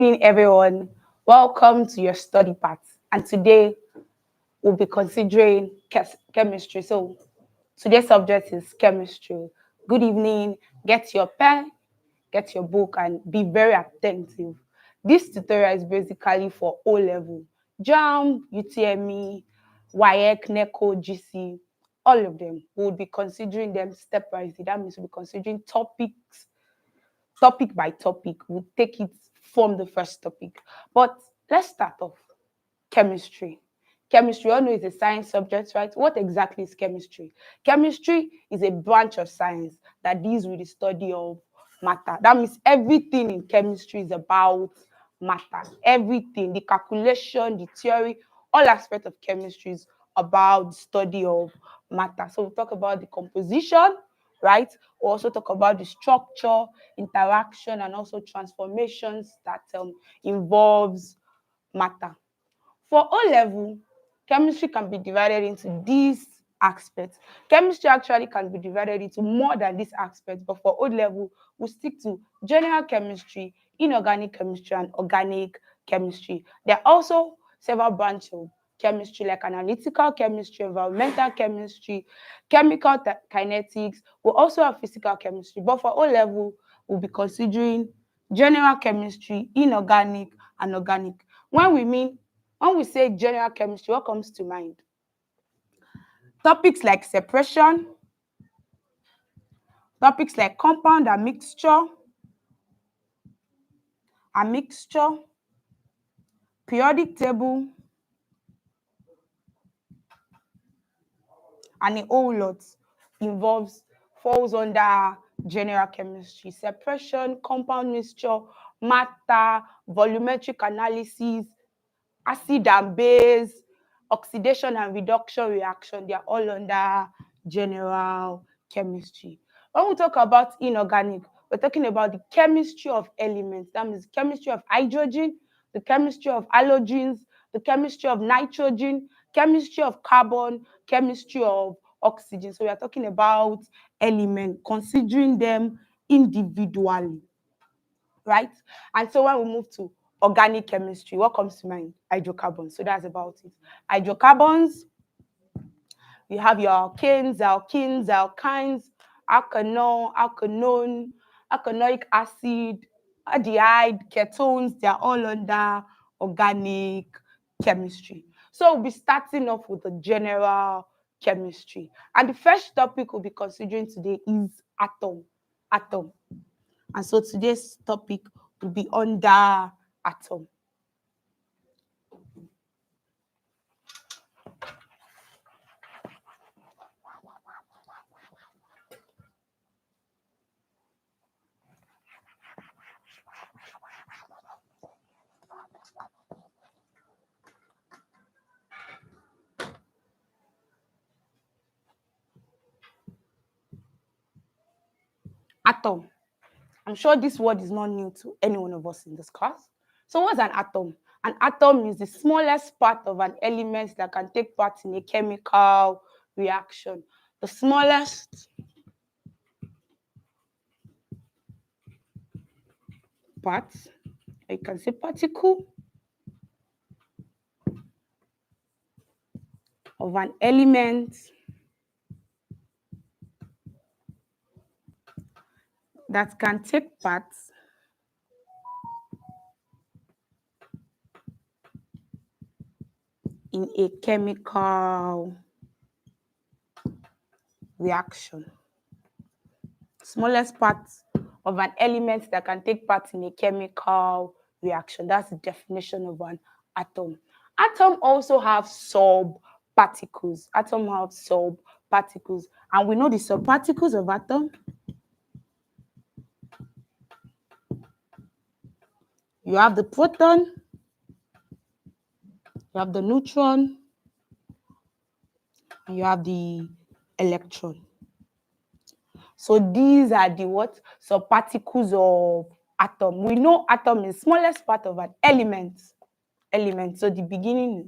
Evening, everyone. Welcome to your study part. And today we'll be considering chemistry. So today's subject is chemistry. Good evening. Get your pen, get your book, and be very attentive. This tutorial is basically for O level, JAMB, UTME, WAEC, NECO, GC, all of them. We'll be considering them stepwise. That means we'll be considering topic by topic. We'll take it from the first topic. But let's start off. Chemistry. Chemistry, you all know, is a science subject, right? What exactly is chemistry? Chemistry is a branch of science that deals with the study of matter. That means everything in chemistry is about matter. Everything, the calculation, the theory, all aspects of chemistry is about the study of matter. So we'll talk about the composition, right? We'll also talk about the structure, interaction, and also transformations that involves matter. For O level, chemistry can be divided into these aspects. Chemistry actually can be divided into more than these aspects, but for O level, we stick to general chemistry, inorganic chemistry, and organic chemistry. There are also several branches of chemistry like analytical chemistry, environmental chemistry, chemical kinetics. We also have physical chemistry, but for O level, we'll be considering general chemistry, inorganic, and organic. When we say general chemistry, what comes to mind? Topics like separation, topics like compound and mixture, periodic table, and a whole lot falls under general chemistry. Separation, compound mixture, matter, volumetric analysis, acid and base, oxidation and reduction reaction, they are all under general chemistry. When we talk about inorganic, we're talking about the chemistry of elements. That means chemistry of hydrogen, the chemistry of halogens, the chemistry of nitrogen, chemistry of carbon, chemistry of oxygen. So we are talking about elements, considering them individually, right? And so when we move to organic chemistry, what comes to mind? Hydrocarbons. So that's about it. Hydrocarbons, you have your alkanes, alkenes, alkynes, alkanol, alkanone, alkanoic acid, aldehyde, ketones. They are all under organic chemistry. So we'll be starting off with the general chemistry. And the first topic we'll be considering today is atom. Atom. And so today's topic will be under atom. Atom. I'm sure this word is not new to any one of us in this class. So what's an atom? An atom is the smallest part of an element that can take part in a chemical reaction. The smallest part, you can say particle, of an element that can take part in a chemical reaction. Smallest part of an element that can take part in a chemical reaction. That's the definition of an atom. Atom also have subparticles. Atom have subparticles. And we know the subparticles of atom. You have the proton, you have the neutron, and you have the electron. So these are the what? Subparticles of atom. We know atom is smallest part of an element. So the beginning is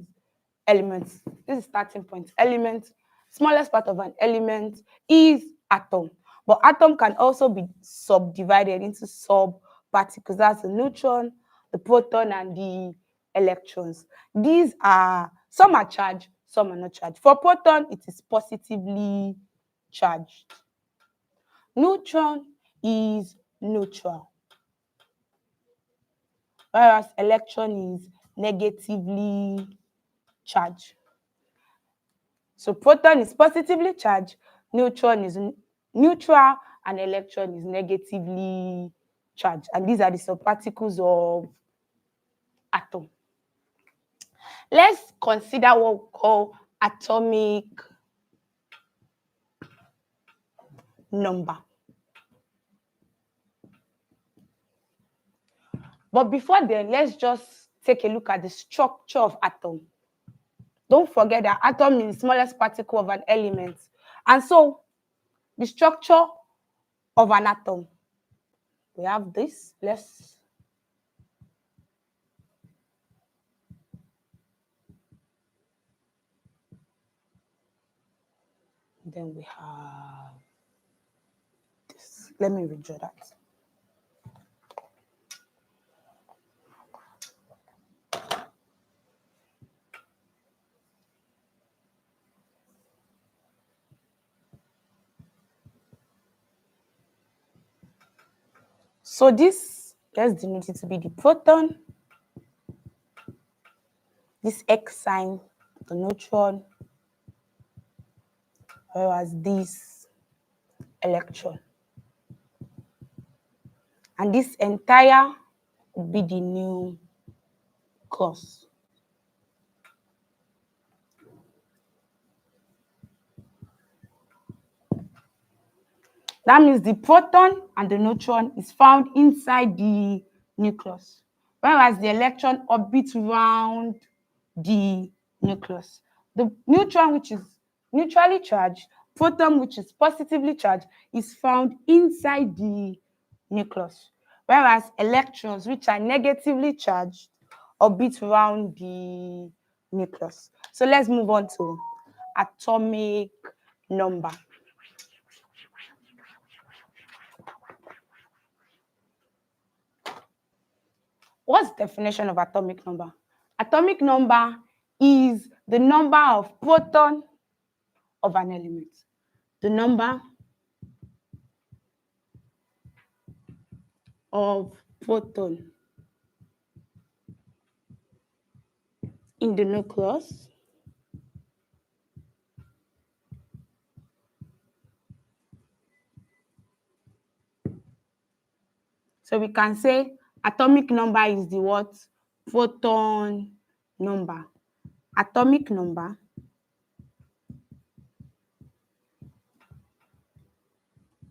elements. This is starting point. Element, smallest part of an element is atom. But atom can also be subdivided into subparticles. That's the neutron, the proton and the electrons. These are, some are charged, some are not charged. For proton, it is positively charged. Neutron is neutral, whereas electron is negatively charged. So proton is positively charged, neutron is neutral, and electron is negatively charged. And these are the subparticles of atom. Let's consider what we call atomic number. But before then, let's just take a look at the structure of atom. Don't forget that atom is the smallest particle of an element. And so, the structure of an atom, we have this. Then we have this. Let me redraw that. So this, let's denote it to be the proton. This X sign, the neutron, whereas this electron. And this entire would be the nucleus. That means the proton and the neutron is found inside the nucleus, whereas the electron orbits around the nucleus. The neutron, which is neutrally charged, proton, which is positively charged, is found inside the nucleus, whereas electrons, which are negatively charged, orbit around the nucleus. So let's move on to atomic number. What's the definition of atomic number? Atomic number is the number of proton of an element. The number of proton in the nucleus so we can say atomic number is the what? Proton number. Atomic number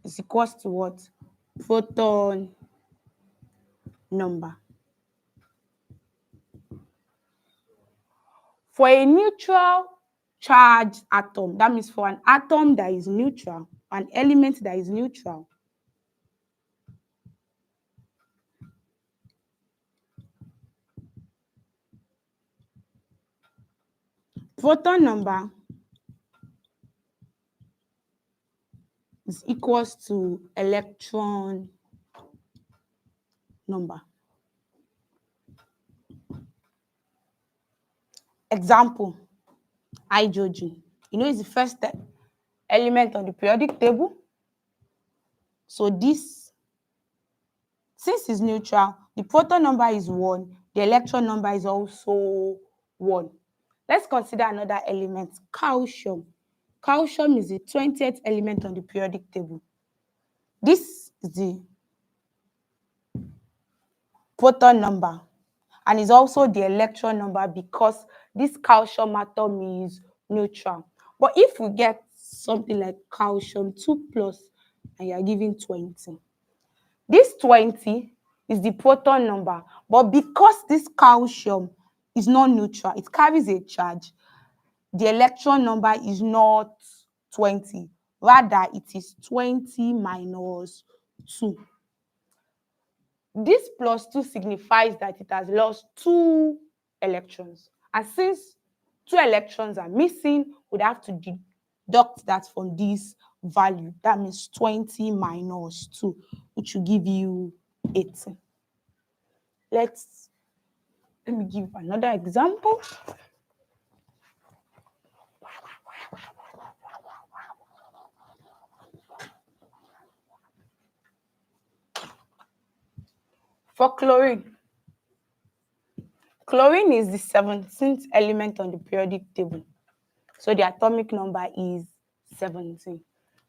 is equals to what? Proton number. For a neutral charged atom, that means for an atom that is neutral, an element that is neutral, proton number is equals to electron number. Example, hydrogen. You know, it's the first element on the periodic table. So this, since it's neutral, the proton number is 1, the electron number is also 1. Let's consider another element, calcium. Calcium is the 20th element on the periodic table. This is the proton number and is also the electron number because this calcium atom is neutral. But if we get something like calcium 2+ and you are given 20, this 20 is the proton number, but because this calcium is not neutral, it carries a charge, the electron number is not 20, rather it is 20 minus 2. This +2 signifies that it has lost 2 electrons. And since 2 electrons are missing, we'd have to deduct that from this value. That means 20 minus 2, which will give you 18. Let's Let me give another example. For chlorine, chlorine is the 17th element on the periodic table. So the atomic number is 17.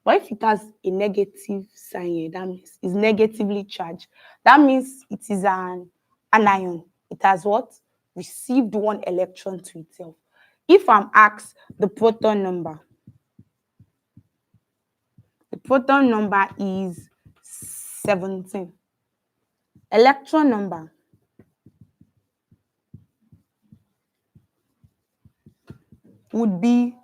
But if it has a negative sign here, that means it's negatively charged. That means it is an anion. It has what? Received one electron to itself. If I'm asked the proton number is 17. Electron number would be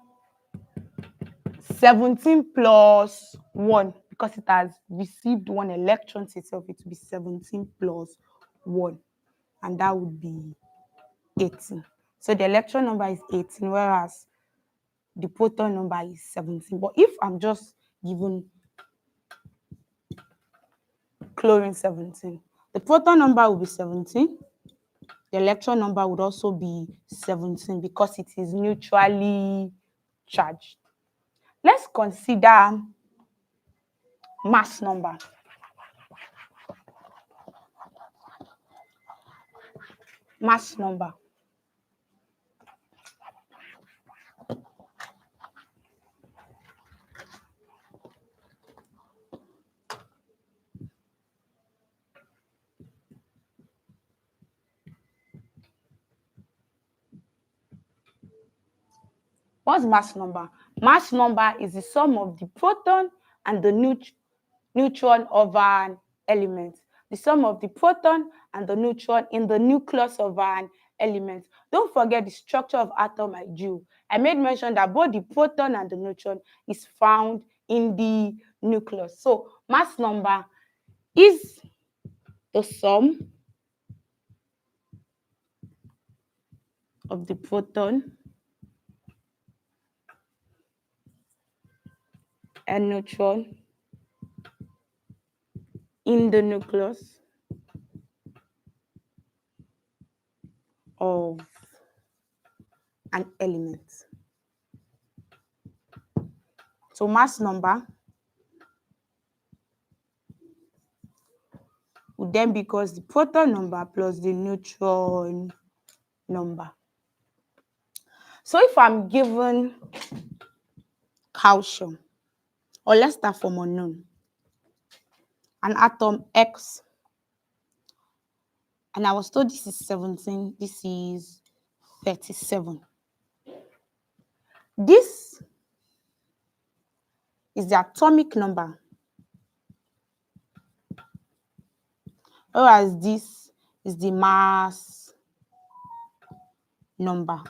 17 plus 1 because it has received one electron to itself. It will be 17 plus 1, and that would be 18. So the electron number is 18, whereas the proton number is 17. But if I'm just given chlorine 17, the proton number will be 17. The electron number would also be 17 because it is neutrally charged. Let's consider mass number. Mass number. What's mass number? Mass number is the sum of the proton and the neutron of an element. The sum of the proton and the neutron in the nucleus of an element. Don't forget the structure of atom I drew. I made mention that both the proton and the neutron is found in the nucleus. So mass number is the sum of the proton and neutron in the nucleus of an element. So mass number would then be equals the proton number plus the neutron number. So if I'm given calcium, or let's start from unknown, an atom X, and I was told this is 17, this is 37. This is the atomic number, whereas this is the mass number.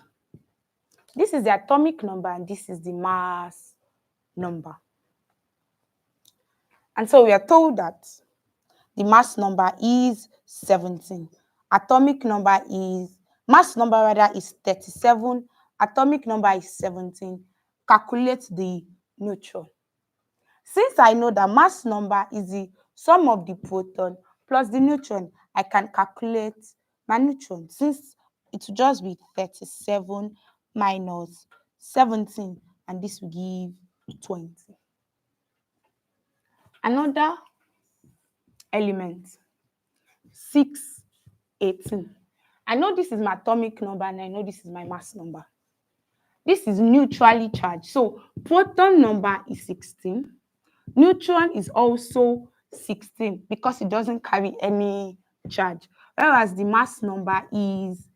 This is the atomic number and this is the mass number. And so we are told that the mass number is 17. Atomic number is, mass number rather is 37. Atomic number is 17. Calculate the neutron. Since I know that mass number is the sum of the proton plus the neutron, I can calculate my neutron. Since it will just be 37 minus 17, and this will give 20. Another element, 618. I know this is my atomic number and I know this is my mass number. This is neutrally charged. So proton number is 16. Neutron is also 16 because it doesn't carry any charge. Whereas the mass number is,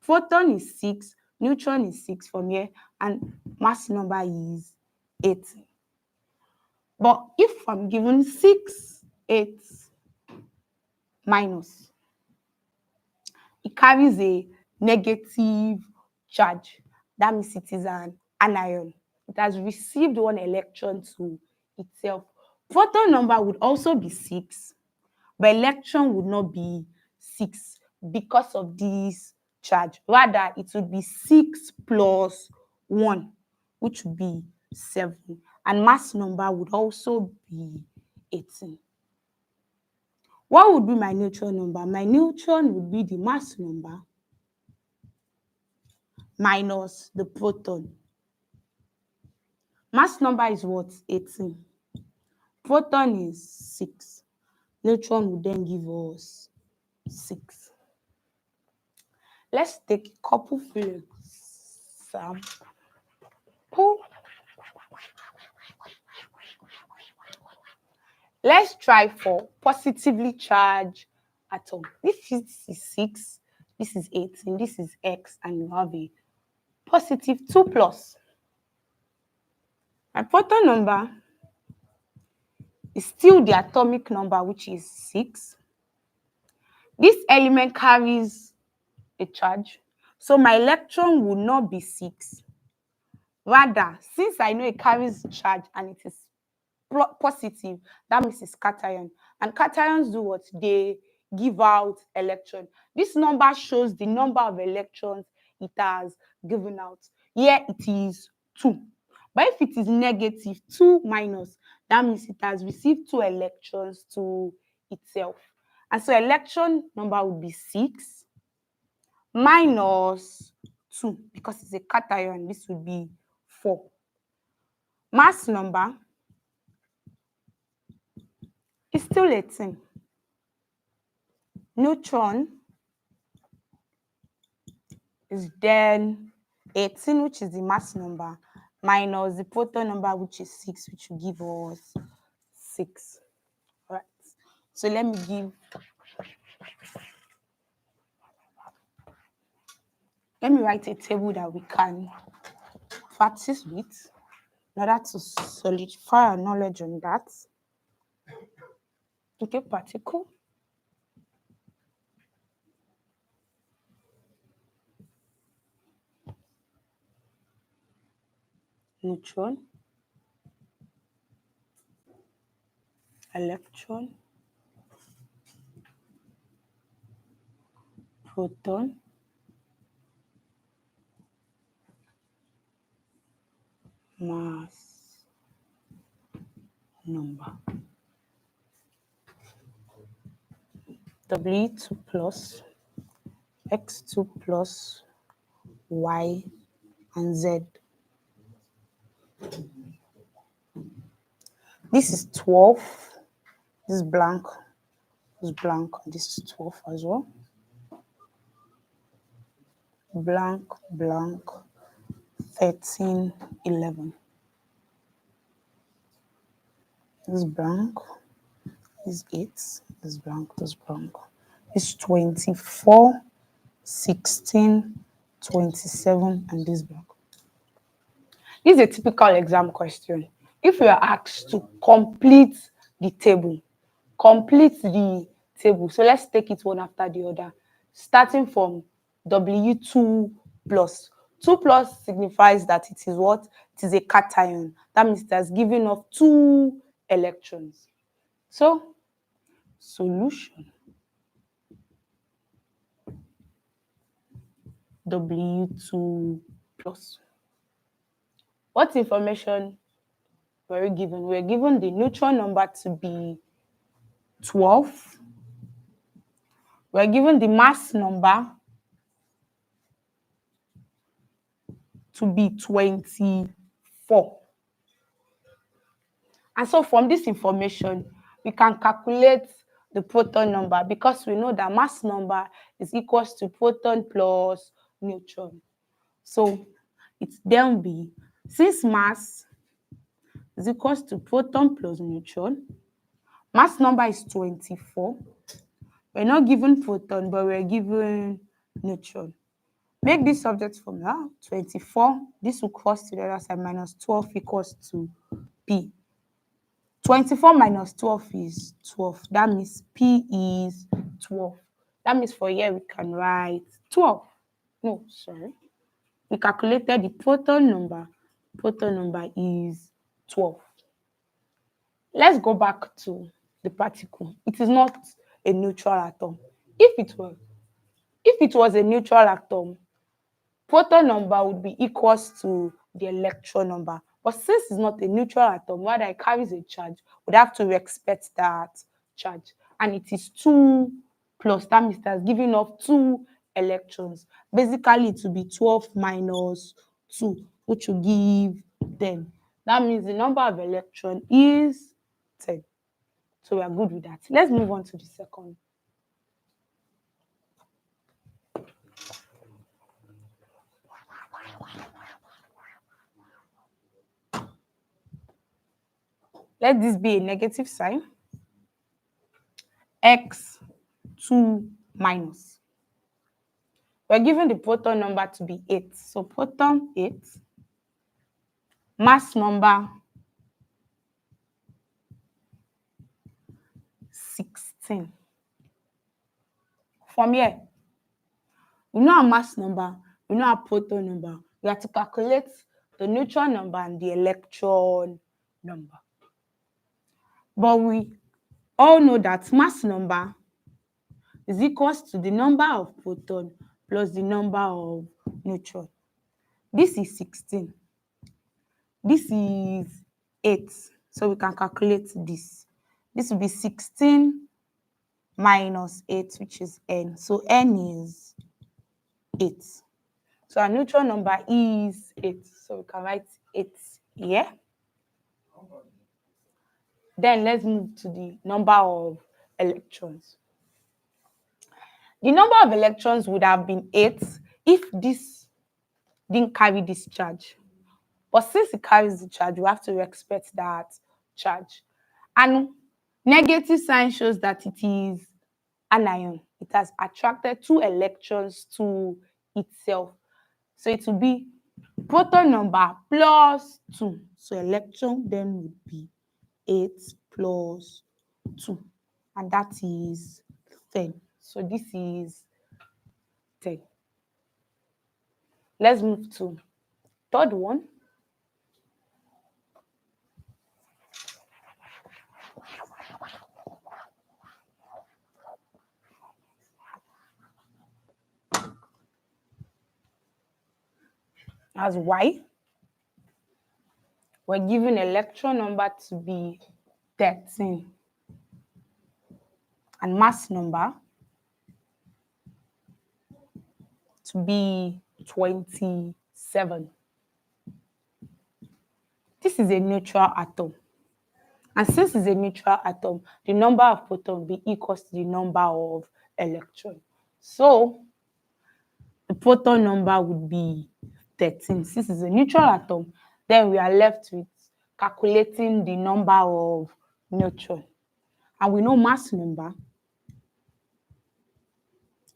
proton is 6, neutron is 6 from here, and mass number is 18. But if I'm given 6, 8 minus, it carries a negative charge. That means it is an anion. It has received one electron to itself. Proton number would also be 6, but electron would not be 6 because of this charge. Rather, it would be 6 plus 1, which would be 7. And mass number would also be 18. What would be my neutron number? My neutron would be the mass number minus the proton. Mass number is what? 18. Proton is 6. Neutron would then give us 6. Let's take a couple few examples. Let's try for positively charged atom. This is 6, this is 18, this is X, and you have a positive 2 plus. My proton number is still the atomic number, which is 6. This element carries a charge, so my electron will not be 6. Rather, since I know it carries charge and it is positive, that means it's cation. And cations do what? They give out electron. This number shows the number of electrons it has given out. Here it is 2. But if it is negative 2 minus, that means it has received 2 electrons to itself. And so electron number would be 6 minus 2, because it's a cation, this would be 4. Mass number is still 18. Neutron is then 18, which is the mass number, minus the proton number, which is 6, which will give us 6. All right. So let me write a table that we can practice with in order to solidify our knowledge on that. Okay, particle. Neutron. Electron. Proton. Mass number. W2 plus, X2 plus, Y and Z. This is 12. This is blank. This is blank. This is 12 as well. Blank, blank, 13, 11. This is blank. This is 8. This is blank. This is blank. This is 24, 16, 27, and this blank. This is a typical exam question. If you are asked to complete the table, So let's take it one after the other, starting from W2 plus. 2 plus signifies that it is what? It is a cation. That means it has given off 2 electrons. So, solution. W2 plus. What information were we given? We were given the neutron number to be 12. We are given the mass number to be 24. And so from this information, we can calculate the proton number, because we know that mass number is equals to proton plus neutron. So it's then be, since mass is equals to proton plus neutron, mass number is 24. We're not given proton, but we're given neutron. Make this subject formula 24. This will cross to the other side, minus 12 equals to P. 24 minus 12 is 12. That means P is 12. That means for here we can write 12. No, sorry. We calculated the proton number. Proton number is 12. Let's go back to the particle. It is not a neutral atom. If it was a neutral atom, proton number would be equals to the electron number. But since it's not a neutral atom, rather it carries a charge, we'd have to respect that charge. and it is 2 plus, that means that's giving off 2 electrons. Basically, it will be 12 minus 2, which will give 10. That means the number of electrons is 10. So we are good with that. Let's move on to the second. Let this be a negative sign. X2 minus. We're given the proton number to be 8. So proton 8, mass number 16. From here, we know our mass number, we know our proton number. We have to calculate the neutron number and the electron number. But we all know that mass number is equals to the number of proton plus the number of neutron. This is 16. This is 8. So we can calculate this. This will be 16 minus 8, which is n. So n is 8. So our neutron number is 8. So we can write 8 here. Then let's move to the number of electrons. The number of electrons would have been 8 if this didn't carry this charge. But since it carries the charge, we have to respect that charge. And negative sign shows that it is anion. It has attracted 2 electrons to itself. So it will be proton number plus 2. So electron then would be 8 plus 2. And that is 10. So this is 10. Let's move to third one. As Y. We're given electron number to be 13 and mass number to be 27. This is a neutral atom. And since it's a neutral atom, the number of protons will be equal to the number of electrons. So the proton number would be 13. Since it's a neutral atom, then we are left with calculating the number of neutrons. And we know mass number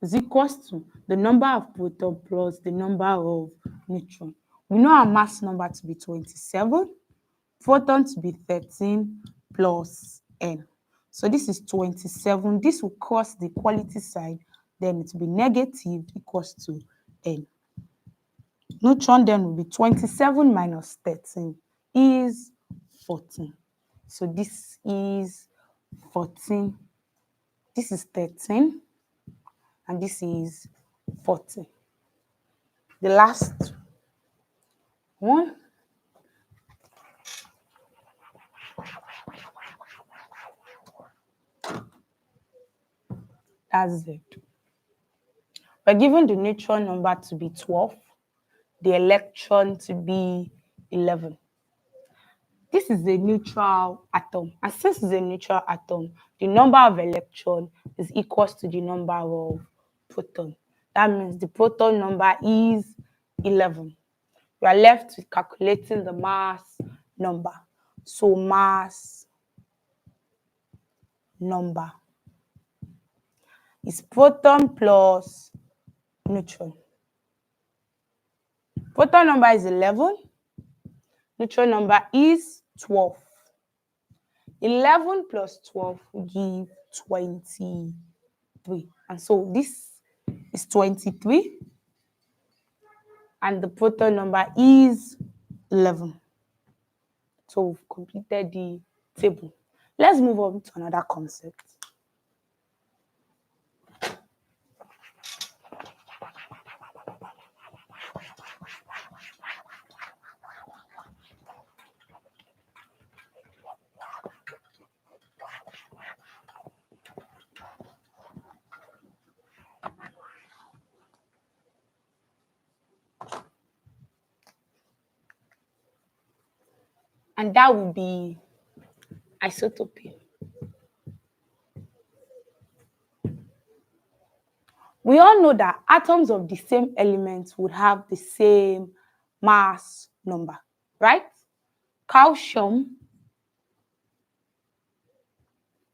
is equal to the number of protons plus the number of neutrons. We know our mass number to be 27, proton to be 13 plus n. So this is 27. This will cross the equality sign, then it will be negative equals to n. Neutron then will be 27 minus 13 is 14. So this is 14. This is 13. And this is 14. The last one. That's Z. We're given the neutron number to be 12, the electron to be 11. This is a neutral atom. And since it's a neutral atom, the number of electrons is equal to the number of protons. That means the proton number is 11. We are left with calculating the mass number. So mass number is proton plus neutron. Proton number is 11. Neutron number is 12. 11 plus 12 will give 23. And so this is 23. And the proton number is 11. So we've completed the table. Let's move on to another concept. and that will be isotopy. We all know that atoms of the same element would have the same mass number, right? Calcium